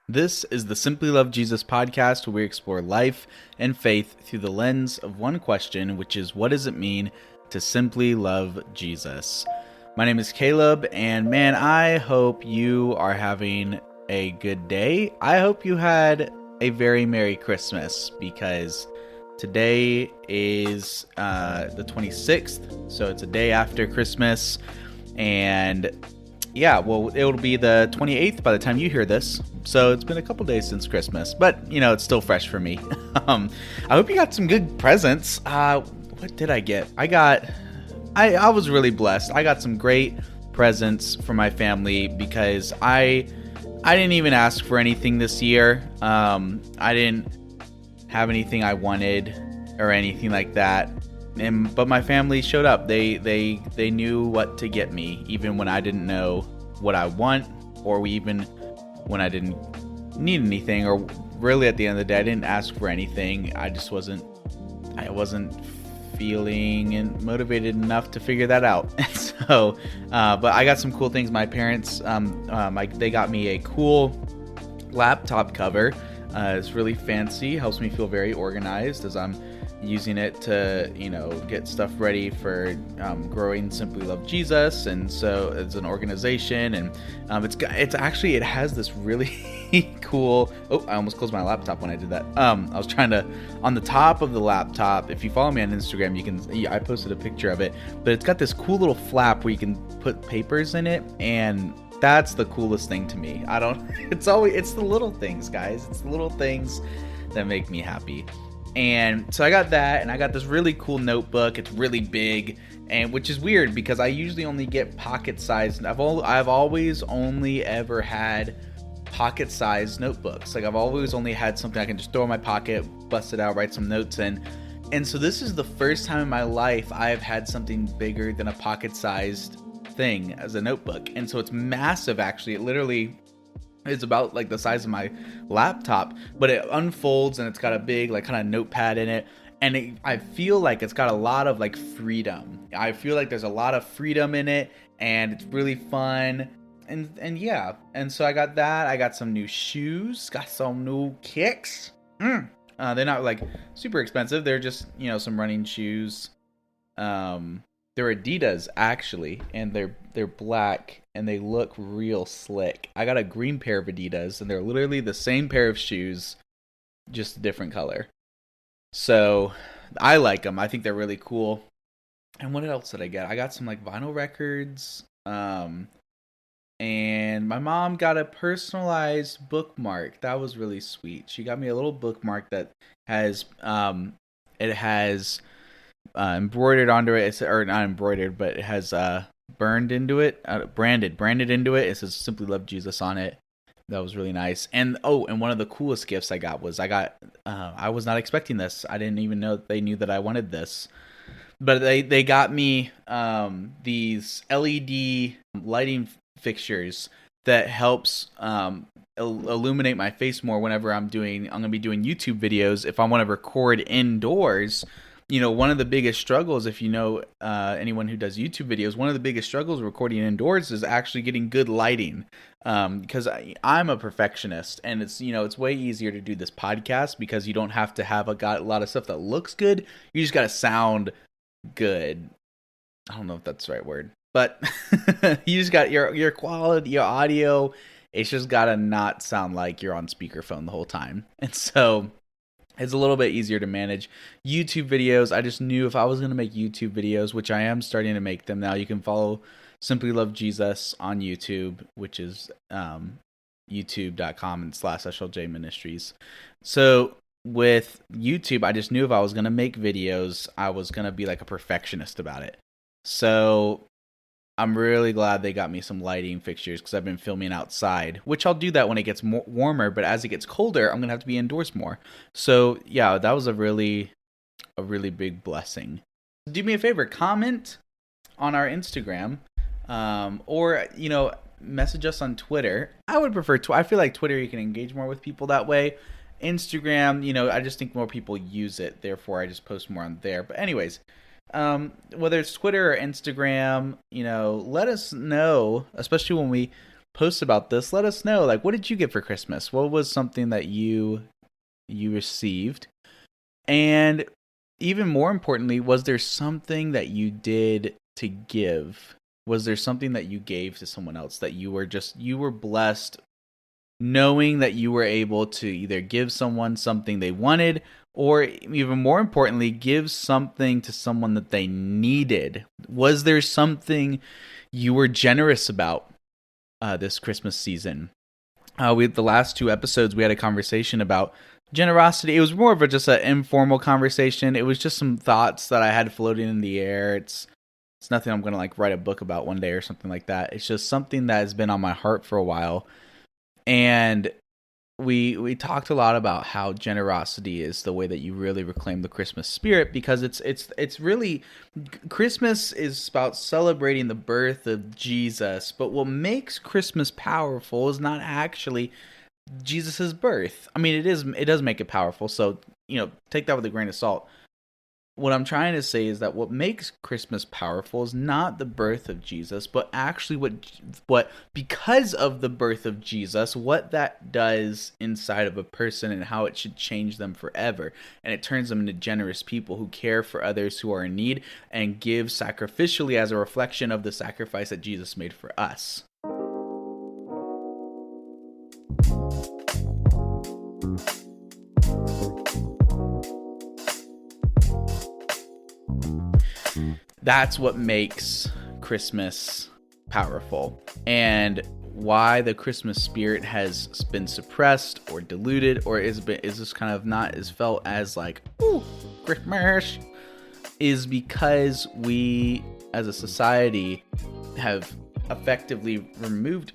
This is the Simply Love Jesus podcast, where we explore life and faith through the lens of one question, which is, what does it mean to simply love Jesus? My name is Caleb, and man, I hope you are having a good day. I hope you had a very Merry Christmas, because today is the 26th, so it's a day after Christmas, and yeah, well, it'll be the 28th by the time you hear this. So it's been a couple days since Christmas, but it's still fresh for me. I hope you got some good presents. What did I get? I was really blessed. I got some great presents for my family because I didn't even ask for anything this year. I didn't have anything I wanted or anything like that. But my family showed up. They knew what to get me, even when I didn't know what I want, or even when I didn't need anything, or really at the end of the day, I didn't ask for anything. I wasn't feeling and motivated enough to figure that out. So, but I got some cool things. My parents, they got me a cool laptop cover. It's really fancy, helps me feel very organized as I'm using it to get stuff ready for growing Simply Love Jesus. And so it's an organization, and it has this really cool, I almost closed my laptop when I did that. I was trying to, on the top of the laptop, if you follow me on Instagram, I posted a picture of it, but it's got this cool little flap where you can put papers in it, and that's the coolest thing to me. It's the little things, guys. It's the little things that make me happy. And so I got that, and I got this really cool notebook. It's really big, and which is weird because I usually only get pocket-sized. I've always only ever had pocket-sized notebooks. Like, I've always only had something I can just throw in my pocket, bust it out, write some notes in. And so this is the first time in my life I've had something bigger than a pocket-sized thing as a notebook. And so it's massive, actually. It literally is about like the size of my laptop, but it unfolds and it's got a big like kind of notepad in it, and I feel like it's got a lot of like freedom. I feel like there's a lot of freedom in it, and it's really fun. And yeah, and so I got that. I got some new shoes, got some new kicks. They're not like super expensive, they're just some running shoes. They're Adidas, actually, and they're black, and they look real slick. I got a green pair of Adidas, and they're literally the same pair of shoes, just a different color. So I like them. I think they're really cool. And what else did I get? I got some like vinyl records. And my mom got a personalized bookmark. That was really sweet. She got me a little bookmark that has it has embroidered onto it, or not embroidered, but it has branded into it. It says Simply Love Jesus on it. That was really nice. And one of the coolest gifts I got was I was not expecting this. I didn't even know they knew that I wanted this, but they got me these LED lighting fixtures that helps illuminate my face more whenever I'm going to be doing YouTube videos. If I want to record indoors, one of the biggest struggles, if anyone who does YouTube videos, one of the biggest struggles recording indoors is actually getting good lighting. Because I'm a perfectionist, and it's way easier to do this podcast because you don't have to have a lot of stuff that looks good. You just got to sound good. I don't know if that's the right word, but you just got your quality, your audio. It's just got to not sound like you're on speakerphone the whole time. And so it's a little bit easier to manage. YouTube videos, I just knew if I was going to make YouTube videos, which I am starting to make them now. You can follow Simply Love Jesus on YouTube, which is youtube.com/SLJ Ministries. So with YouTube, I just knew if I was going to make videos, I was going to be like a perfectionist about it. So I'm really glad they got me some lighting fixtures, because I've been filming outside, which I'll do that when it gets warmer, but as it gets colder, I'm going to have to be indoors more. So yeah, that was a really big blessing. Do me a favor, comment on our Instagram, or message us on Twitter. I would prefer I feel like Twitter, you can engage more with people that way. Instagram, I just think more people use it, therefore I just post more on there. But anyways, whether it's Twitter or Instagram, let us know, especially when we post about this. Let us know, like, what did you get for Christmas? What was something that you received? And even more importantly, was there something that you did to give? Was there something that you gave to someone else that you were blessed knowing that you were able to either give someone something they wanted, or even more importantly, give something to someone that they needed? Was there something you were generous about this Christmas season? The last 2 episodes, we had a conversation about generosity. It was more of just an informal conversation. It was just some thoughts that I had floating in the air. It's nothing I'm going to like write a book about one day or something like that. It's just something that has been on my heart for a while. And we talked a lot about how generosity is the way that you really reclaim the Christmas spirit, because it's really, Christmas is about celebrating the birth of Jesus, but what makes Christmas powerful is not actually Jesus's birth. I mean, it does make it powerful, so take that with a grain of salt. What I'm trying to say is that what makes Christmas powerful is not the birth of Jesus, but actually what because of the birth of Jesus, what that does inside of a person and how it should change them forever. And it turns them into generous people who care for others who are in need and give sacrificially as a reflection of the sacrifice that Jesus made for us. That's what makes Christmas powerful, and why the Christmas spirit has been suppressed or diluted, or is this kind of not as felt as like, ooh, Christmas, is because we as a society have effectively removed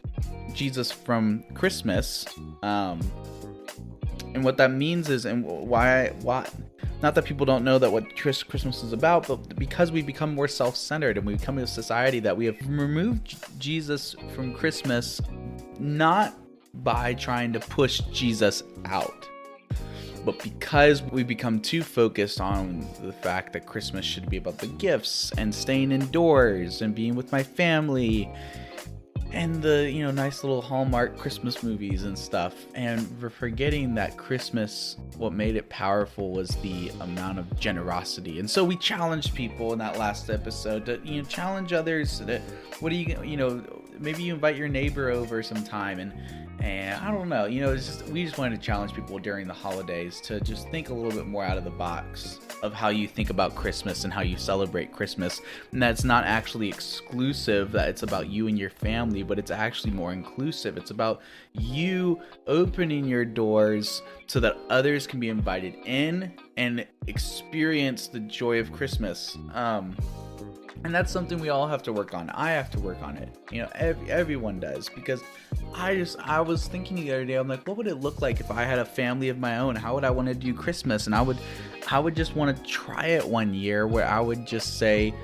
Jesus from Christmas. And what that means is, and why not that people don't know that what Christmas is about, but because we become more self-centered and we become a society that we have removed Jesus from Christmas, not by trying to push Jesus out, but because we become too focused on the fact that Christmas should be about the gifts and staying indoors and being with my family and the nice little Hallmark Christmas movies and stuff, and we're forgetting that Christmas, what made it powerful was the amount of generosity. And so we challenged people in that last episode to challenge others. What do maybe you invite your neighbor over sometime, and I don't know, we just wanted to challenge people during the holidays to just think a little bit more out of the box of how you think about Christmas and how you celebrate Christmas. And that's not actually exclusive, that it's about you and your family, but it's actually more inclusive. It's about you opening your doors so that others can be invited in and experience the joy of Christmas. And that's something we all have to work on. I have to work on it. Everyone does, because I was thinking the other day, I'm like, what would it look like if I had a family of my own? How would I want to do Christmas? And I would just want to try it one year where I would just say,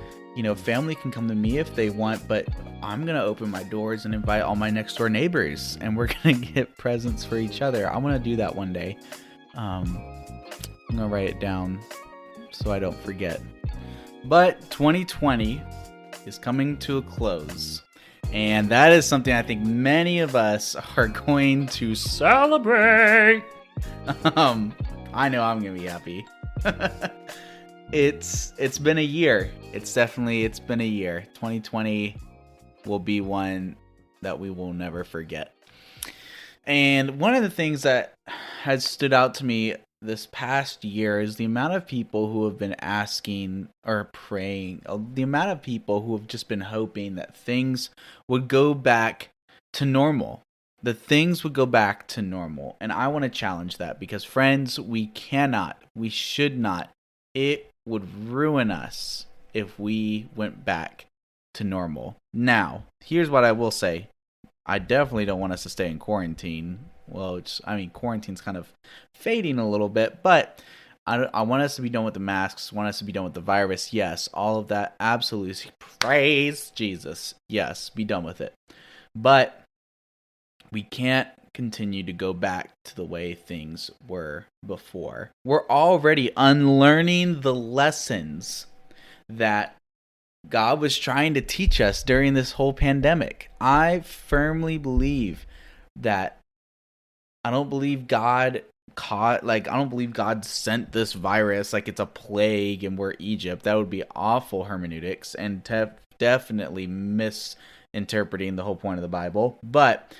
family can come to me if they want, but I'm going to open my doors and invite all my next door neighbors, and we're going to get presents for each other. I want to do that one day. I'm going to write it down so I don't forget. But 2020 is coming to a close, and that is something I think many of us are going to celebrate. I know I'm gonna be happy. It's been a year. It's been a year. 2020 will be one that we will never forget. And one of the things that has stood out to me this past year is the amount of people who have been asking or praying, the amount of people who have just been hoping that things would go back to normal. The things would go back to normal. And I want to challenge that, because friends, we should not. It would ruin us if we went back to normal. Now, here's what I will say. I definitely don't want us to stay in quarantine. Well, quarantine's kind of fading a little bit, but I want us to be done with the masks, want us to be done with the virus. Yes, all of that, absolutely. Praise Jesus. Yes, be done with it. But we can't continue to go back to the way things were before. We're already unlearning the lessons that God was trying to teach us during this whole pandemic. I firmly believe that I don't believe God I don't believe God sent this virus like it's a plague and we're Egypt. That would be awful hermeneutics and definitely misinterpreting the whole point of the Bible. But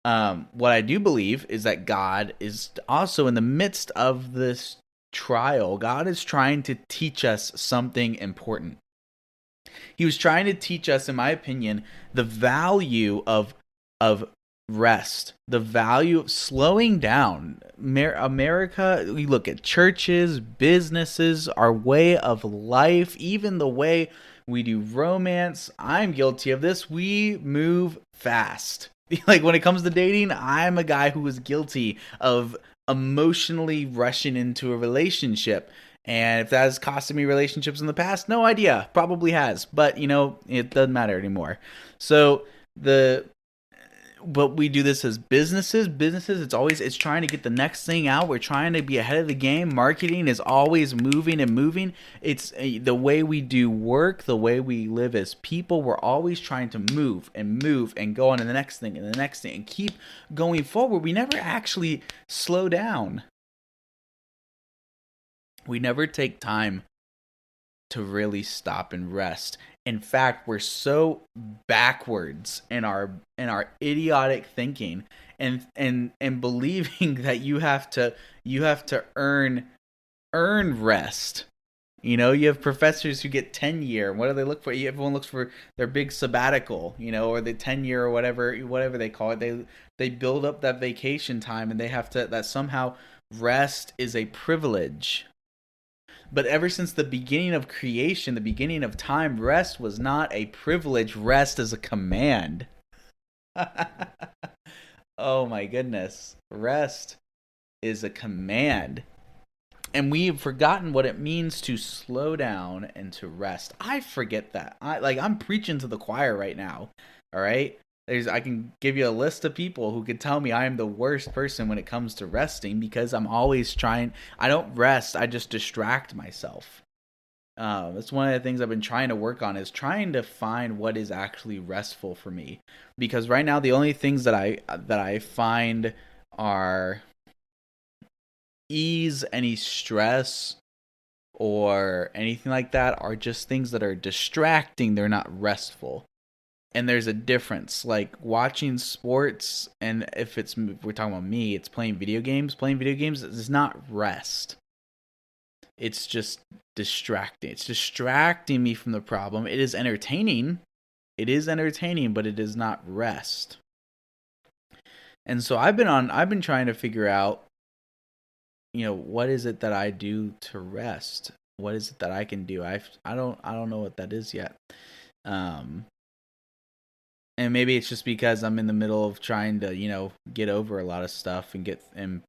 what I do believe is that God is also in the midst of this trial. God is trying to teach us something important. He was trying to teach us, in my opinion, the value of rest, the value of slowing down. America, we look at churches, businesses, our way of life, even the way we do romance. I'm guilty of this. We move fast. Like when it comes to dating, I'm a guy who is guilty of emotionally rushing into a relationship. And if that has costed me relationships in the past, no idea. Probably has. But, it doesn't matter anymore. So but we do this as businesses. It's trying to get the next thing out. We're trying to be ahead of the game. Marketing is always moving and moving. It's the way we do work, the way we live as people. We're always trying to move and go on to the next thing and the next thing and keep going forward. We never actually slow down. We never take time to really stop and rest. In fact, we're so backwards in our idiotic thinking and believing that you have to earn rest. You have professors who get tenure. What do they look for? Everyone looks for their big sabbatical, or the tenure or whatever they call it. They build up that vacation time, and they have to that somehow rest is a privilege. But ever since the beginning of creation, the beginning of time, rest was not a privilege. Rest is a command. Oh my goodness. Rest is a command. And we've forgotten what it means to slow down and to rest. I forget that. I'm preaching to the choir right now. All right? I can give you a list of people who could tell me I am the worst person when it comes to resting because I'm always trying. I don't rest. I just distract myself. That's one of the things I've been trying to work on is trying to find what is actually restful for me. Because right now the only things that I find are ease any stress or anything like that are just things that are distracting. They're not restful. And there's a difference, like watching sports, and if we're talking about me, it's playing video games. Playing video games is not rest. It's just distracting. It's distracting me from the problem. It is entertaining. But it is not rest. And so I've been trying to figure out, what is it that I do to rest? What is it that I can do? I don't know what that is yet. And maybe it's just because I'm in the middle of trying to, get over a lot of stuff and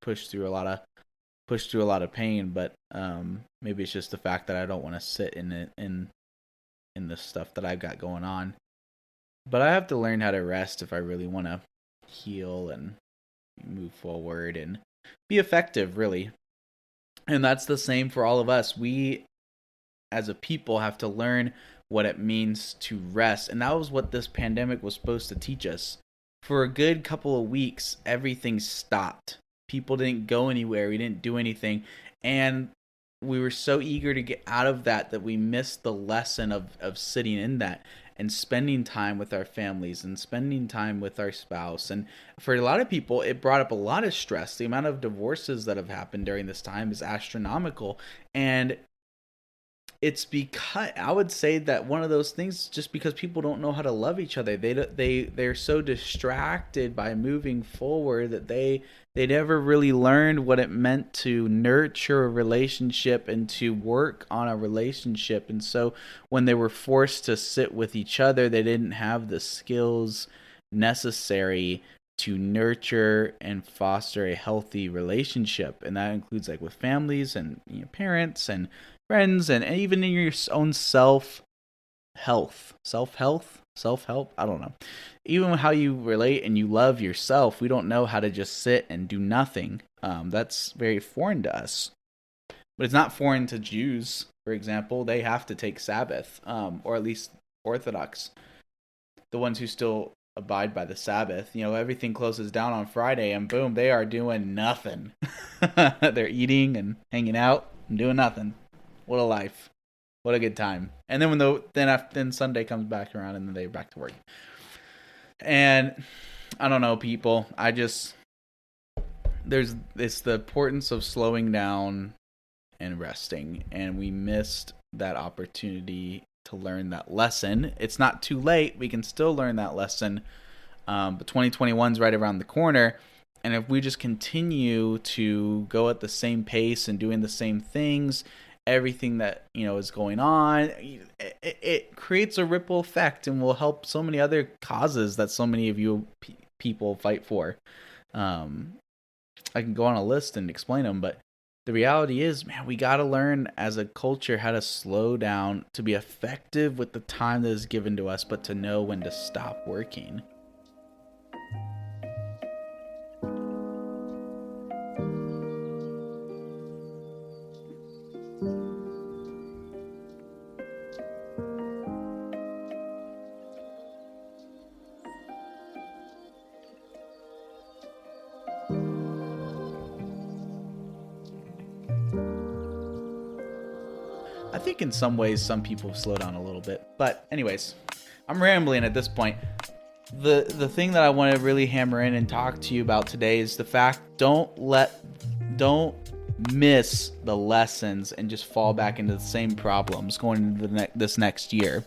push through a lot of pain. But maybe it's just the fact that I don't want to sit in the stuff that I've got going on. But I have to learn how to rest if I really want to heal and move forward and be effective, really. And that's the same for all of us. We, as a people, have to learn what it means to rest. And that was what this pandemic was supposed to teach us. For a good couple of weeks, everything stopped. People didn't go anywhere. We didn't do anything. And we were so eager to get out of that we missed the lesson of sitting in that and spending time with our families and spending time with our spouse. And for a lot of people, it brought up a lot of stress. The amount of divorces that have happened during this time is astronomical. And it's because I would say that one of those things, just because people don't know how to love each other, they're so distracted by moving forward that they never really learned what it meant to nurture a relationship and to work on a relationship. And so when they were forced to sit with each other, they didn't have the skills necessary to nurture and foster a healthy relationship. And that includes like with families and parents and friends, and even in your own self-help, I don't know. Even how you relate and you love yourself, we don't know how to just sit and do nothing. That's very foreign to us. But it's not foreign to Jews. for example, they have to take Sabbath, or at least Orthodox, the ones who still abide by the Sabbath. Everything closes down on Friday, and boom, they are doing nothing. They're eating and hanging out and doing nothing. What a life! What a good time! And then Sunday comes back around, and then they're back to work. And I don't know, people. It's the importance of slowing down and resting, and we missed that opportunity to learn that lesson. It's not too late. We can still learn that lesson. But 2021 is right around the corner. And if we just continue to go at the same pace and doing the same things, everything that is going on, it creates a ripple effect and will help so many other causes that so many of you people fight for. I can go on a list and explain them, but the reality is, man, we got to learn as a culture how to slow down, to be effective with the time that is given to us, but to know when to stop working. I think in some ways, some people slow down a little bit. But anyways, I'm rambling at this point. The thing that I want to really hammer in and talk to you about today is the fact, don't miss the lessons and just fall back into the same problems going into this next year,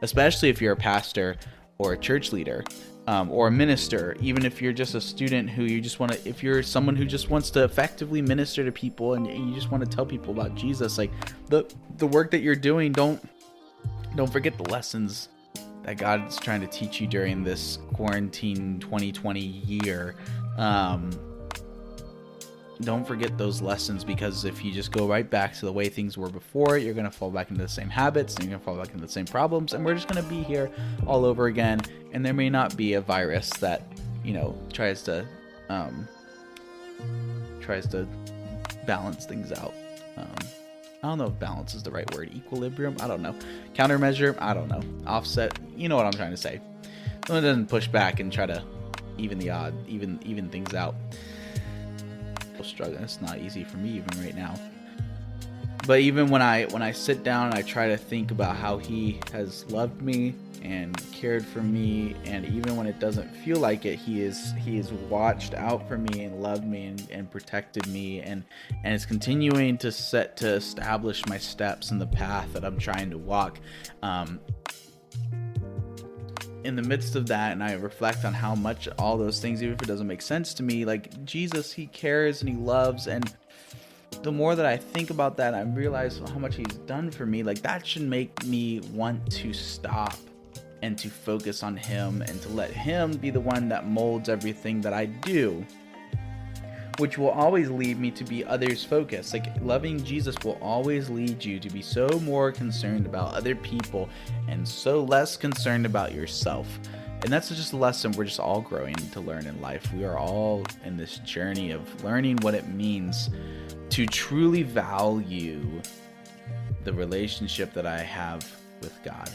especially if you're a pastor or a church leader. Or a minister, even if you're just a student who if you're someone who just wants to effectively minister to people and you just want to tell people about Jesus, like the work that you're doing, don't forget the lessons that God's trying to teach you during this quarantine 2020 year. Don't forget those lessons, because if you just go right back to the way things were before, you're going to fall back into the same habits and you're going to fall back into the same problems, and we're just going to be here all over again. And there may not be a virus that tries to balance things out. I don't know if balance is the right word. Equilibrium, I don't know. Countermeasure, I don't know. Offset, you know what I'm trying to say. Someone doesn't push back and try to even things out. Struggling. It's not easy for me even right now. But even when I sit down and I try to think about how he has loved me and cared for me, and even when it doesn't feel like it, he is watched out for me and loved me and protected me, and is continuing to establish my steps in the path that I'm trying to walk. In the midst of that, and I reflect on how much all those things, even if it doesn't make sense to me, like Jesus, he cares and he loves, and the more that I think about that, I realize how much he's done for me. Like, that should make me want to stop and to focus on him and to let him be the one that molds everything that I do, which will always lead me to be others focused. Like, loving Jesus will always lead you to be so more concerned about other people and so less concerned about yourself. And that's just a lesson we're just all growing to learn in life. We are all in this journey of learning what it means to truly value the relationship that I have with God.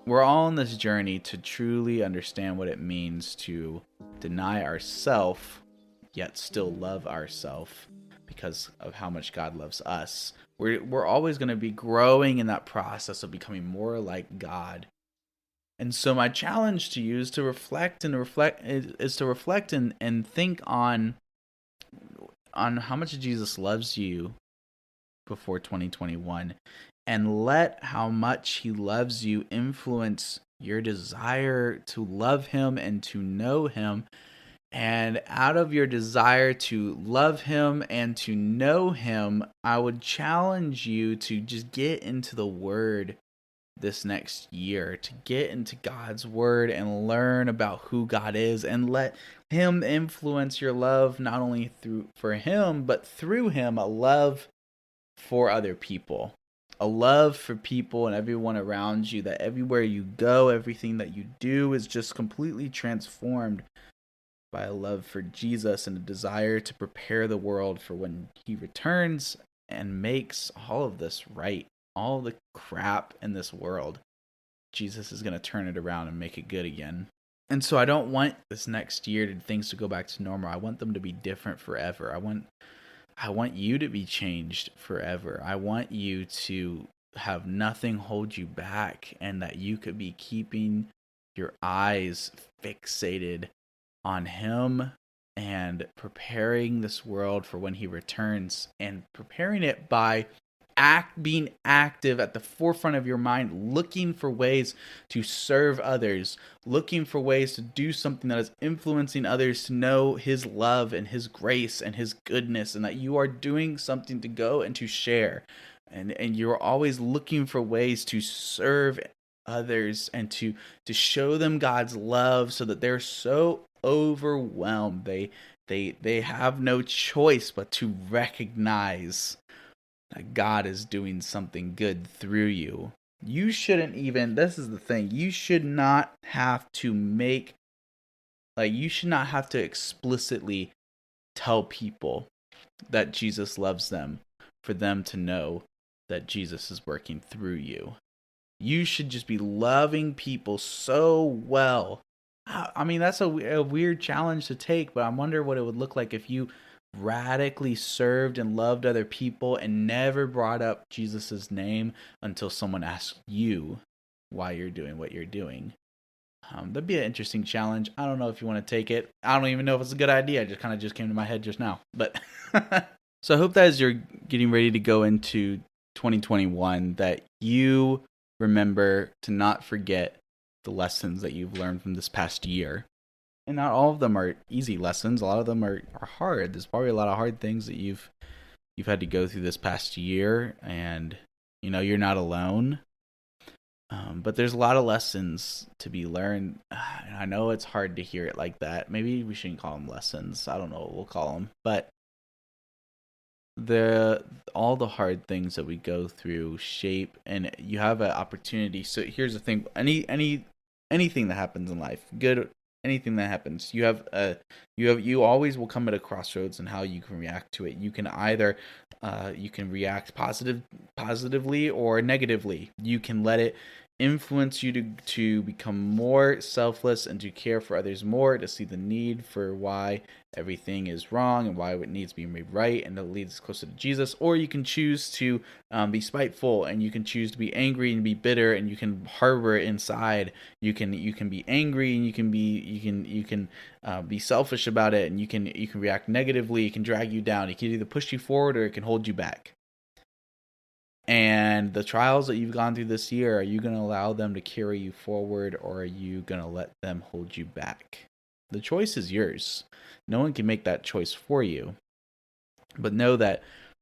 We're all on this journey to truly understand what it means to deny ourselves, yet still love ourselves because of how much God loves us. We're always going to be growing in that process of becoming more like God. And so my challenge to you is to reflect and think on how much Jesus loves you before 2021, and let how much he loves you influence your desire to love him and to know him. And out of your desire to love him and to know him, I would challenge you to just get into the Word this next year, to get into God's Word and learn about who God is, and let him influence your love, not only for him, but through him, a love for other people, a love for people and everyone around you, that everywhere you go, everything that you do is just completely transformed by a love for Jesus and a desire to prepare the world for when he returns and makes all of this right. All the crap in this world, Jesus is going to turn it around and make it good again. And so I don't want this next year things to go back to normal. I want them to be different forever. I want you to be changed forever. I want you to have nothing hold you back, and that you could be keeping your eyes fixated on him and preparing this world for when he returns, and preparing it by being active at the forefront of your mind, looking for ways to serve others, looking for ways to do something that is influencing others to know his love and his grace and his goodness, and that you are doing something to go and to share. And you're always looking for ways to serve others and to show them God's love, so that they're so overwhelmed they have no choice but to recognize that God is doing something good through you. You shouldn't even, this is the thing, you should not have to explicitly tell people that Jesus loves them for them to know that Jesus is working through you. You should just be loving people so well. I mean, that's a weird challenge to take, but I wonder what it would look like if you radically served and loved other people and never brought up Jesus's name until someone asked you why you're doing what you're doing. That'd be an interesting challenge. I don't know if you want to take it. I don't even know if it's a good idea. It just came to my head just now. But so I hope that as you're getting ready to go into 2021, that you remember to not forget the lessons that you've learned from this past year. And not all of them are easy lessons. A lot of them are hard. There's probably a lot of hard things that you've had to go through this past year, and you're not alone. But there's a lot of lessons to be learned. And I know it's hard to hear it like that. Maybe we shouldn't call them lessons. I don't know what we'll call them. But all the hard things that we go through shape, and you have an opportunity. So here's the thing: anything that happens in life, good. Anything that happens, you always will come at a crossroads in how you can react to it. You can either you can react positively or negatively. You can let it influence you to become more selfless and to care for others more, to see the need for why everything is wrong and why it needs to be made right, and that leads closer to Jesus. Or you can choose to be spiteful, and you can choose to be angry and be bitter, and you can harbor it inside. You can be angry, and you can be selfish about it, and you can react negatively. It can drag you down. It can either push you forward or it can hold you back. And the trials that you've gone through this year, are you going to allow them to carry you forward, or are you going to let them hold you back? The choice is yours. No one can make that choice for you. But know that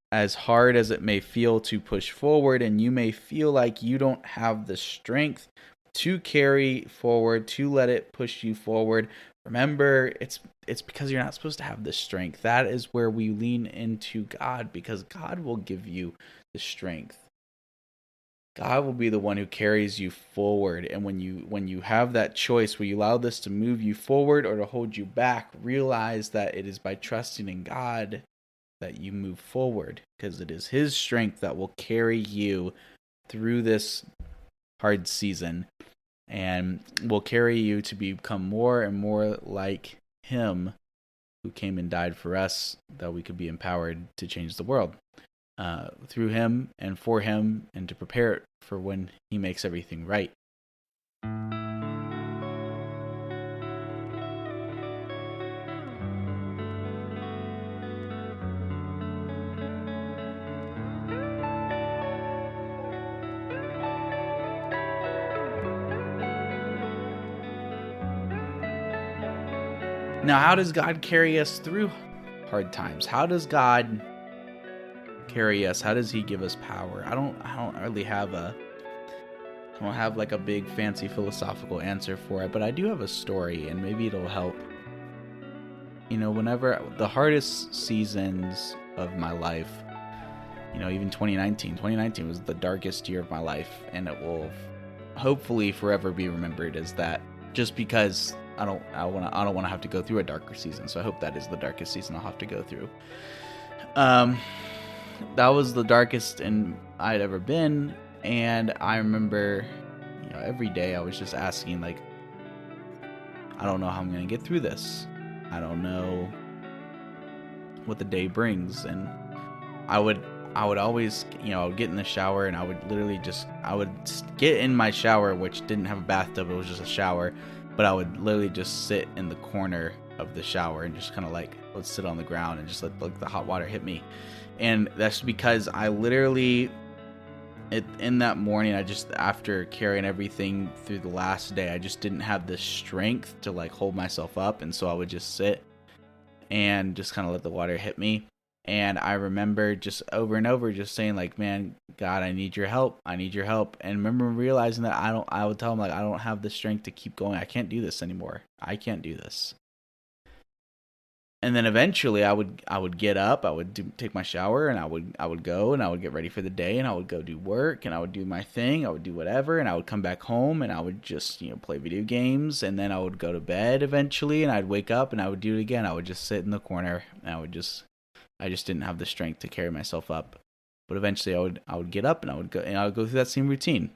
as hard as it may feel to push forward, and you may feel like you don't have the strength to carry forward, to let it push you forward, remember, it's because you're not supposed to have the strength. That is where we lean into God, because God will give you the strength. God will be the one who carries you forward. And when you have that choice where you allow this to move you forward or to hold you back, realize that it is by trusting in God that you move forward, because it is his strength that will carry you through this hard season and will carry you to become more and more like him, who came and died for us, that we could be empowered to change the world through him and for him, and to prepare it for when he makes everything right. Now, how does God carry us through hard times? How does God carry us? How does he give us power? I don't really have like a big fancy philosophical answer for it, but I do have a story, and maybe it'll help. Whenever the hardest seasons of my life, even 2019 was the darkest year of my life, and it will hopefully forever be remembered as that, just because I don't want to have to go through a darker season. So I hope that is the darkest season I'll have to go through. that was the darkest I'd ever been. And I remember, every day I was just asking, like, I don't know how I'm going to get through this. I don't know what the day brings. And I would always, I would get in the shower, and I would literally I would get in my shower, which didn't have a bathtub, it was just a shower, but I would literally just sit in the corner of the shower and just kind of like, let's sit on the ground and just let the hot water hit me. And that's because I literally, in that morning, after carrying everything through the last day, I just didn't have the strength to like hold myself up. And so I would just sit and just kind of let the water hit me. And I remember just over and over just saying, like, man, God, I need your help. I need your help. And remember realizing that I would tell him, like, I don't have the strength to keep going. I can't do this anymore. I can't do this. And then eventually I would get up, I would take my shower, and I would go, and I would get ready for the day, and I would go do work, and I would do my thing, I would do whatever, and I would come back home, and I would just, play video games, and then I would go to bed eventually, and I'd wake up, and I would do it again. I would just sit in the corner, and I just didn't have the strength to carry myself up. But eventually I would get up, and I would go through that same routine.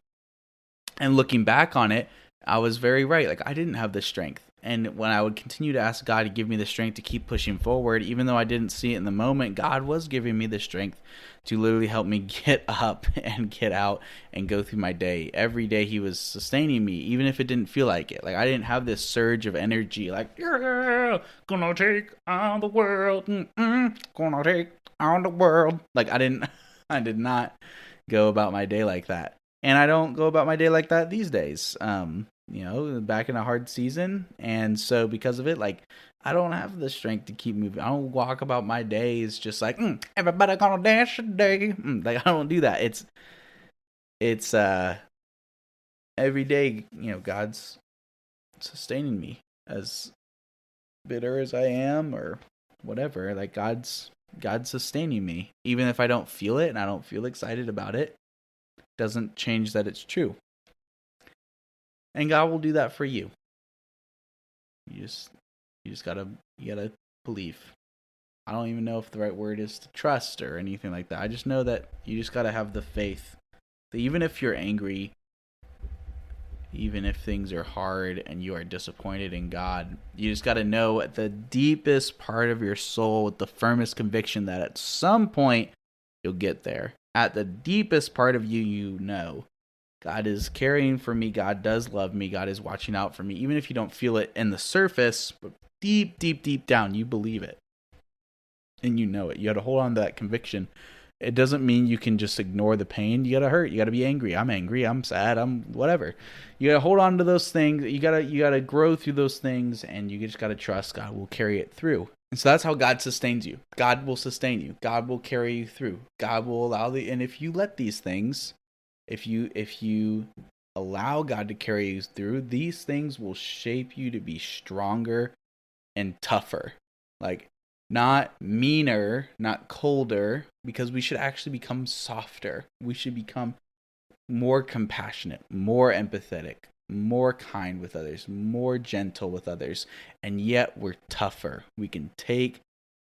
And looking back on it, I was very right. Like, I didn't have the strength. And when I would continue to ask God to give me the strength to keep pushing forward, even though I didn't see it in the moment, God was giving me the strength to literally help me get up and get out and go through my day. Every day he was sustaining me, even if it didn't feel like it. Like, I didn't have this surge of energy, like, yeah, gonna take on the world, gonna take on the world. Like, I did not go about my day like that. And I don't go about my day like that these days. Back in a hard season. And so because of it, like, I don't have the strength to keep moving. I don't walk about my days just like, everybody gonna dance today. Like, I don't do that. It's every day, God's sustaining me, as bitter as I am or whatever. Like, God's sustaining me. Even if I don't feel it and I don't feel excited about it, doesn't change that it's true. And God will do that for you. You gotta believe. I don't even know if the right word is to trust or anything like that. I just know that you just gotta have the faith that even if you're angry, even if things are hard and you are disappointed in God, you just gotta know at the deepest part of your soul, with the firmest conviction, that at some point you'll get there. At the deepest part of you, God is caring for me. God does love me. God is watching out for me. Even if you don't feel it in the surface, but deep, deep, deep down, you believe it. And you know it. You got to hold on to that conviction. It doesn't mean you can just ignore the pain. You got to hurt. You got to be angry. I'm angry. I'm sad. I'm whatever. You got to hold on to those things. You got to grow through those things, and you just got to trust God will carry it through. And so that's how God sustains you. God will sustain you. God will carry you through. God will allow and if you let these things, if you allow God to carry you through, these things will shape you to be stronger and tougher. Like, not meaner, not colder, because we should actually become softer. We should become more compassionate, more empathetic, more kind with others, more gentle with others. And yet we're tougher. We can take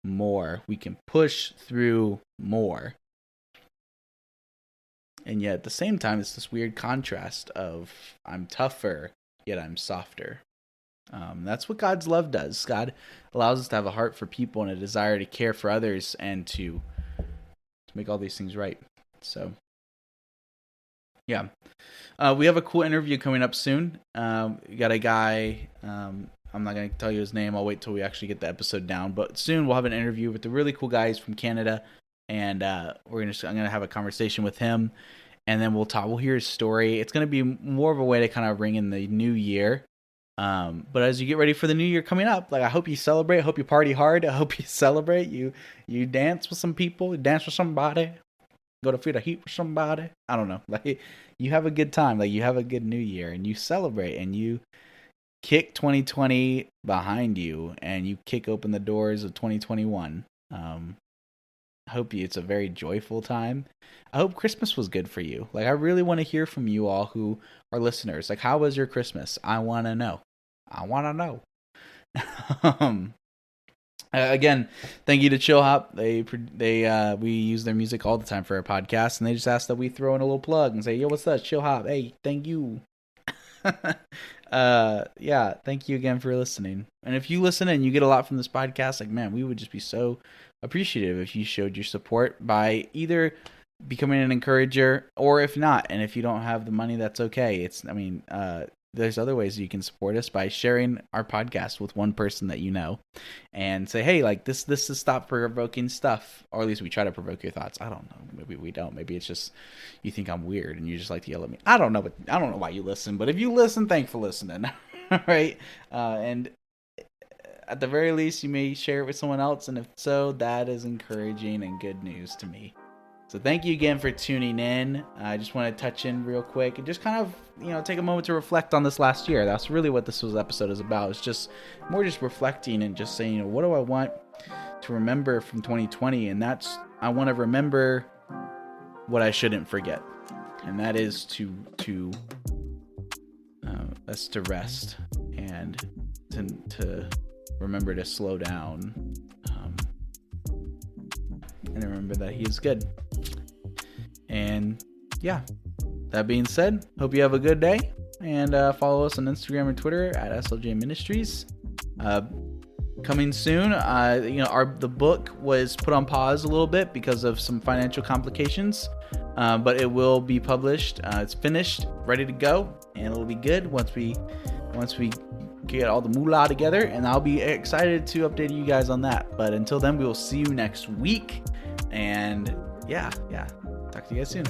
more. We can push through more. And yet at the same time, it's this weird contrast of I'm tougher, yet I'm softer. That's what God's love does. God allows us to have a heart for people and a desire to care for others and to make all these things right. So, yeah. We have a cool interview coming up soon. We got a guy, I'm not going to tell you his name. I'll wait till we actually get the episode down. But soon we'll have an interview with the really cool guys from Canada. And I'm gonna have a conversation with him, and then we'll hear his story. It's gonna be more of a way to kind of ring in the new year. But as you get ready for the new year coming up, like, I hope you celebrate. I hope you party hard. I hope you celebrate. You dance with some people. You dance with somebody. Go to Feel the Heat with somebody. I don't know. Like, you have a good time. Like, you have a good new year, and you celebrate, and you kick 2020 behind you, and you kick open the doors of 2021. I hope it's a very joyful time. I hope Christmas was good for you. Like, I really want to hear from you all who are listeners. Like, how was your Christmas? I want to know. Again, thank you to Chill Hop. We use their music all the time for our podcast, and they just asked that we throw in a little plug and say, "Yo, what's up, Chill Hop? Hey, thank you." Yeah, thank you again for listening. And if you listen and you get a lot from this podcast, like, man, we would just be so appreciative if you showed your support by either becoming an encourager, or if not, and if you don't have the money, that's okay. There's other ways you can support us by sharing our podcast with one person that you know, and say, hey, like this is stop provoking stuff, or at least we try to provoke your thoughts. I don't know, maybe we don't. Maybe it's just you think I'm weird and you just like to yell at me. I don't know, but I don't know why you listen. But if you listen, thanks for listening. All right, and at the very least, you may share it with someone else, and if so, that is encouraging and good news to me. So thank you again for tuning in. I just want to touch in real quick and just kind of, take a moment to reflect on this last year. That's really what this episode is about. It's just more just reflecting and just saying, what do I want to remember from 2020? And I want to remember what I shouldn't forget. And that is to rest and to remember to slow down. And remember that he is good. And yeah, that being said, hope you have a good day, and follow us on Instagram and Twitter at SLJ Ministries. Coming soon, the book was put on pause a little bit because of some financial complications, but it will be published. It's finished, ready to go, and it'll be good once we get all the moolah together, and I'll be excited to update you guys on that. But until then, we will see you next week, and yeah. Talk to you guys soon.